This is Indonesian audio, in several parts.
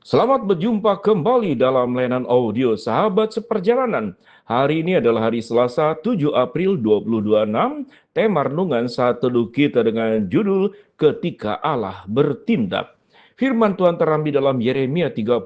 Selamat berjumpa kembali dalam layanan audio Sahabat Seperjalanan. Hari ini adalah hari Selasa 7 April 2026. Tema renungan saat teduh kita dengan judul Ketika Allah Bertindak. Firman Tuhan terambil dalam Yeremia 30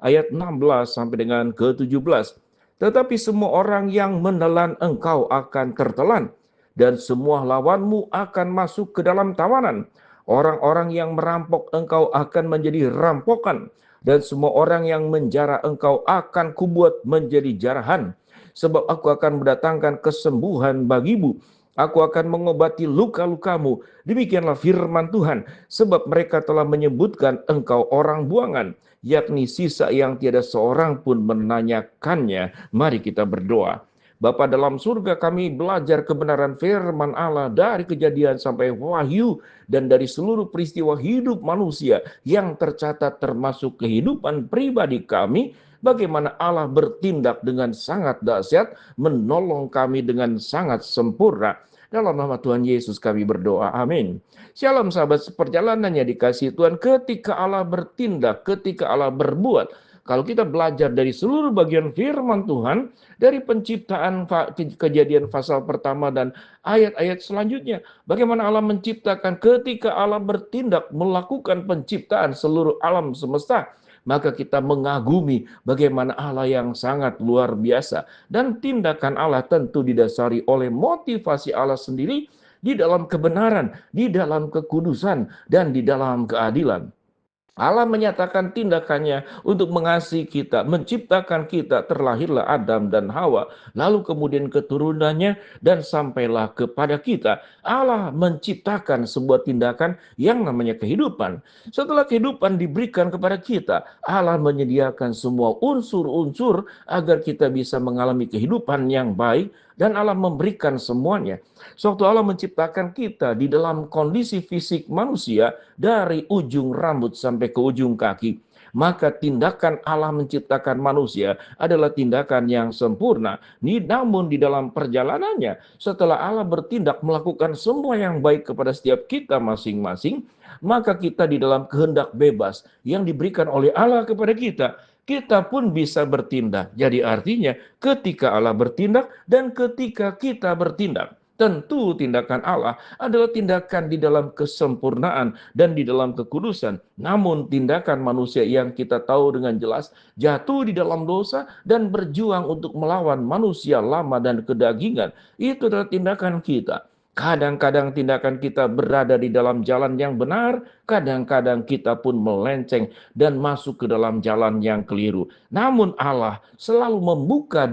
ayat 16 sampai dengan ke-17. Tetapi semua orang yang menelan engkau akan tertelan, dan semua lawanmu akan masuk ke dalam tawanan. Orang-orang yang merampok engkau akan menjadi rampokan, dan semua orang yang menjara engkau akan kubuat menjadi jarahan. Sebab aku akan mendatangkan kesembuhan bagimu. Aku akan mengobati luka-lukamu. Demikianlah firman Tuhan. Sebab mereka telah menyebutkan engkau orang buangan, yakni sisa yang tiada seorang pun menanyakannya. Mari kita berdoa. Bapa dalam surga, kami belajar kebenaran firman Allah dari Kejadian sampai Wahyu, dan dari seluruh peristiwa hidup manusia yang tercatat termasuk kehidupan pribadi kami, bagaimana Allah bertindak dengan sangat dahsyat, menolong kami dengan sangat sempurna. Dalam nama Tuhan Yesus kami berdoa, amin. Shalom sahabat seperjalanan yang dikasihi Tuhan. Ketika Allah bertindak, ketika Allah berbuat, kalau kita belajar dari seluruh bagian firman Tuhan, dari penciptaan Kejadian pasal pertama dan ayat-ayat selanjutnya, bagaimana Allah menciptakan, ketika Allah bertindak melakukan penciptaan seluruh alam semesta, maka kita mengagumi bagaimana Allah yang sangat luar biasa. Dan tindakan Allah tentu didasari oleh motivasi Allah sendiri di dalam kebenaran, di dalam kekudusan, dan di dalam keadilan. Allah menyatakan tindakannya untuk mengasihi kita, menciptakan kita, terlahirlah Adam dan Hawa, lalu kemudian keturunannya, dan sampailah kepada kita. Allah menciptakan sebuah tindakan yang namanya kehidupan. Setelah kehidupan diberikan kepada kita, Allah menyediakan semua unsur-unsur agar kita bisa mengalami kehidupan yang baik, dan Allah memberikan semuanya. Sewaktu Allah menciptakan kita di dalam kondisi fisik manusia, dari ujung rambut sampai ke ujung kaki, maka tindakan Allah menciptakan manusia adalah tindakan yang sempurna. Namun di dalam perjalanannya, setelah Allah bertindak melakukan semua yang baik kepada setiap kita masing-masing, maka kita di dalam kehendak bebas yang diberikan oleh Allah kepada kita, kita pun bisa bertindak. Jadi artinya ketika Allah bertindak dan ketika kita bertindak, tentu tindakan Allah adalah tindakan di dalam kesempurnaan dan di dalam kekudusan. Namun tindakan manusia yang kita tahu dengan jelas jatuh di dalam dosa dan berjuang untuk melawan manusia lama dan kedagingan, itu adalah tindakan kita. Kadang-kadang tindakan kita berada di dalam jalan yang benar, kadang-kadang kita pun melenceng dan masuk ke dalam jalan yang keliru. Namun Allah selalu membuka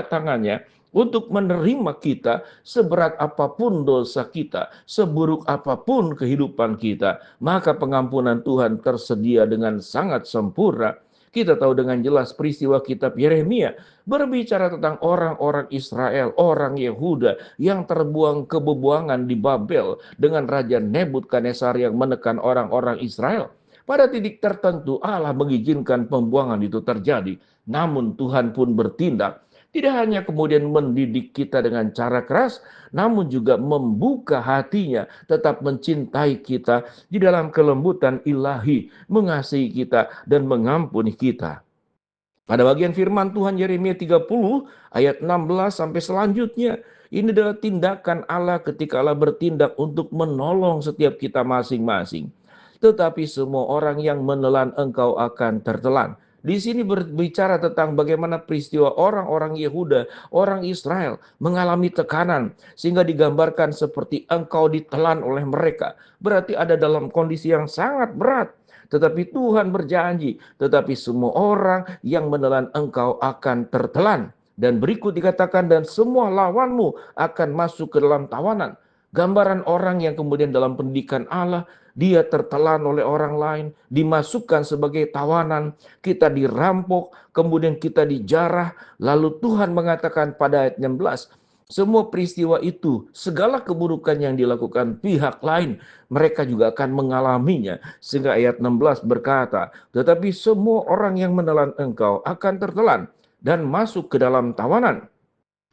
tangannya untuk menerima kita seberat apapun dosa kita, seburuk apapun kehidupan kita. Maka pengampunan Tuhan tersedia dengan sangat sempurna. Kita tahu dengan jelas peristiwa kitab Yeremia berbicara tentang orang-orang Israel, orang Yehuda yang terbuang ke bebuangan di Babel dengan Raja Nebukadnezar yang menekan orang-orang Israel. Pada titik tertentu Allah mengizinkan pembuangan itu terjadi. Namun Tuhan pun bertindak. Tidak hanya kemudian mendidik kita dengan cara keras, namun juga membuka hatinya, tetap mencintai kita di dalam kelembutan ilahi, mengasihi kita dan mengampuni kita. Pada bagian firman Tuhan Yeremia 30 ayat 16 sampai selanjutnya, ini adalah tindakan Allah ketika Allah bertindak untuk menolong setiap kita masing-masing. Tetapi semua orang yang menelan engkau akan tertelan. Di sini berbicara tentang bagaimana peristiwa orang-orang Yehuda, orang Israel mengalami tekanan, sehingga digambarkan seperti engkau ditelan oleh mereka. Berarti ada dalam kondisi yang sangat berat. Tetapi Tuhan berjanji, tetapi semua orang yang menelan engkau akan tertelan. Dan berikut dikatakan, dan semua lawanmu akan masuk ke dalam tawanan. Gambaran orang yang kemudian dalam pendidikan Allah, dia tertelan oleh orang lain, dimasukkan sebagai tawanan, kita dirampok, kemudian kita dijarah. Lalu Tuhan mengatakan pada ayat 16, semua peristiwa itu, segala keburukan yang dilakukan pihak lain, mereka juga akan mengalaminya. Sehingga ayat 16 berkata, tetapi semua orang yang menelan engkau akan tertelan dan masuk ke dalam tawanan.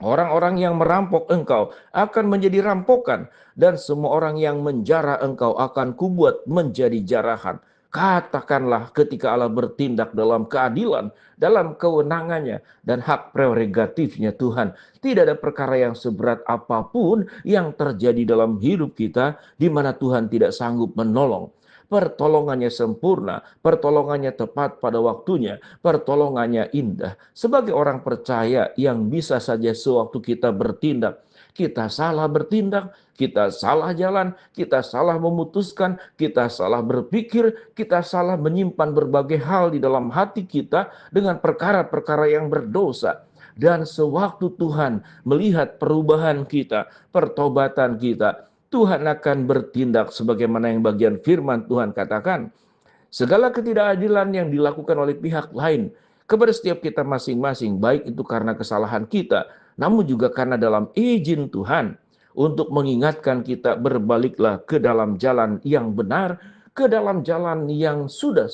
Orang-orang yang merampok engkau akan menjadi rampokan, dan semua orang yang menjara engkau akan kubuat menjadi jarahan. Katakanlah ketika Allah bertindak dalam keadilan, dalam kewenangannya, dan hak prerogatifnya Tuhan. Tidak ada perkara yang seberat apapun yang terjadi dalam hidup kita di mana Tuhan tidak sanggup menolong. Pertolongannya sempurna, pertolongannya tepat pada waktunya, pertolongannya indah. Sebagai orang percaya yang bisa saja sewaktu kita bertindak, kita salah bertindak, kita salah jalan, kita salah memutuskan, kita salah berpikir, kita salah menyimpan berbagai hal di dalam hati kita dengan perkara-perkara yang berdosa. Dan sewaktu Tuhan melihat perubahan kita, pertobatan kita, Tuhan akan bertindak sebagaimana yang bagian firman Tuhan katakan. Segala ketidakadilan yang dilakukan oleh pihak lain kepada setiap kita masing-masing, baik itu karena kesalahan kita, namun juga karena dalam izin Tuhan untuk mengingatkan kita berbaliklah ke dalam jalan yang benar, ke dalam jalan yang sudah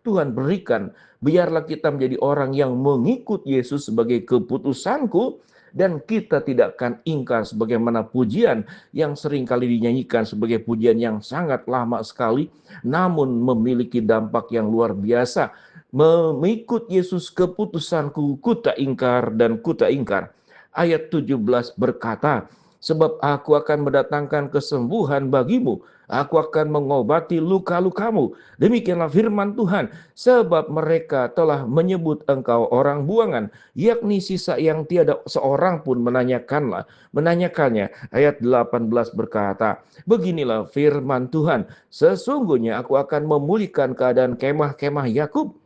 Tuhan berikan. Biarlah kita menjadi orang yang mengikut Yesus sebagai keputusanku, dan kita tidak akan ingkar sebagaimana pujian yang seringkali dinyanyikan sebagai pujian yang sangat lama sekali, namun memiliki dampak yang luar biasa. Mengikut Yesus keputusanku, ku tak ingkar dan ku tak ingkar. Ayat 17 berkata, sebab aku akan mendatangkan kesembuhan bagimu, aku akan mengobati luka-lukamu. Demikianlah firman Tuhan, sebab mereka telah menyebut engkau orang buangan, yakni sisa yang tiada seorang pun menanyakannya. Ayat 18 berkata, beginilah firman Tuhan, sesungguhnya aku akan memulihkan keadaan kemah-kemah Yakub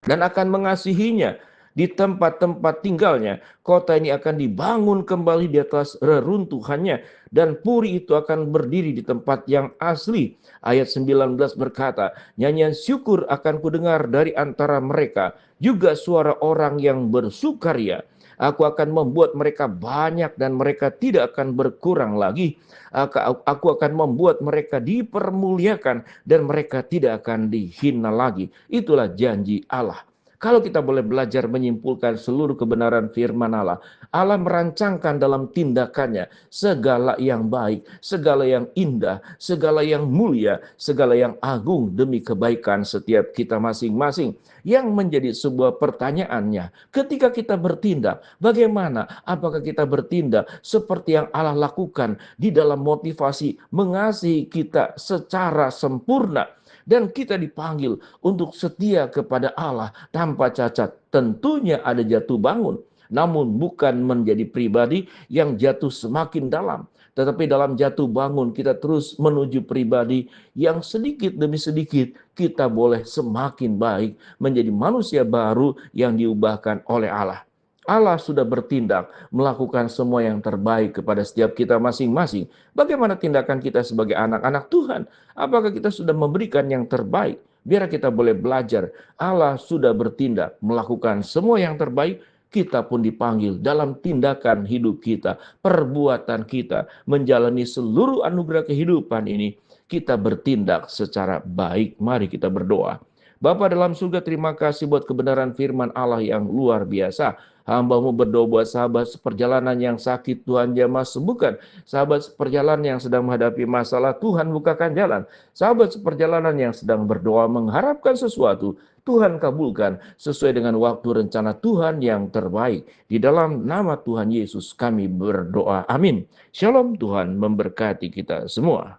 dan akan mengasihinya di tempat-tempat tinggalnya. Kota ini akan dibangun kembali di atas reruntuhannya, dan puri itu akan berdiri di tempat yang asli. Ayat 19 berkata, nyanyian syukur akan kudengar dari antara mereka, juga suara orang yang bersukaria. Aku akan membuat mereka banyak dan mereka tidak akan berkurang lagi. Aku akan membuat mereka dipermuliakan dan mereka tidak akan dihina lagi. Itulah janji Allah. Kalau kita boleh belajar menyimpulkan seluruh kebenaran firman Allah, Allah merancangkan dalam tindakannya segala yang baik, segala yang indah, segala yang mulia, segala yang agung demi kebaikan setiap kita masing-masing. Yang menjadi sebuah pertanyaannya, ketika kita bertindak, bagaimana? Apakah kita bertindak seperti yang Allah lakukan di dalam motivasi mengasihi kita secara sempurna? Dan kita dipanggil untuk setia kepada Allah tanpa cacat. Tentunya ada jatuh bangun, namun bukan menjadi pribadi yang jatuh semakin dalam. Tetapi dalam jatuh bangun kita terus menuju pribadi yang sedikit demi sedikit kita boleh semakin baik, menjadi manusia baru yang diubahkan oleh Allah. Allah sudah bertindak melakukan semua yang terbaik kepada setiap kita masing-masing. Bagaimana tindakan kita sebagai anak-anak Tuhan? Apakah kita sudah memberikan yang terbaik? Biar kita boleh belajar. Allah sudah bertindak melakukan semua yang terbaik. Kita pun dipanggil dalam tindakan hidup kita, perbuatan kita, menjalani seluruh anugerah kehidupan ini. Kita bertindak secara baik. Mari kita berdoa. Bapa dalam surga, terima kasih buat kebenaran firman Allah yang luar biasa. Hamba-Mu berdoa buat sahabat seperjalanan yang sakit, Tuhan jamah sembuhkan. Sahabat seperjalanan yang sedang menghadapi masalah, Tuhan bukakan jalan. Sahabat seperjalanan yang sedang berdoa mengharapkan sesuatu, Tuhan kabulkan sesuai dengan waktu rencana Tuhan yang terbaik. Di dalam nama Tuhan Yesus kami berdoa. Amin. Shalom, Tuhan memberkati kita semua.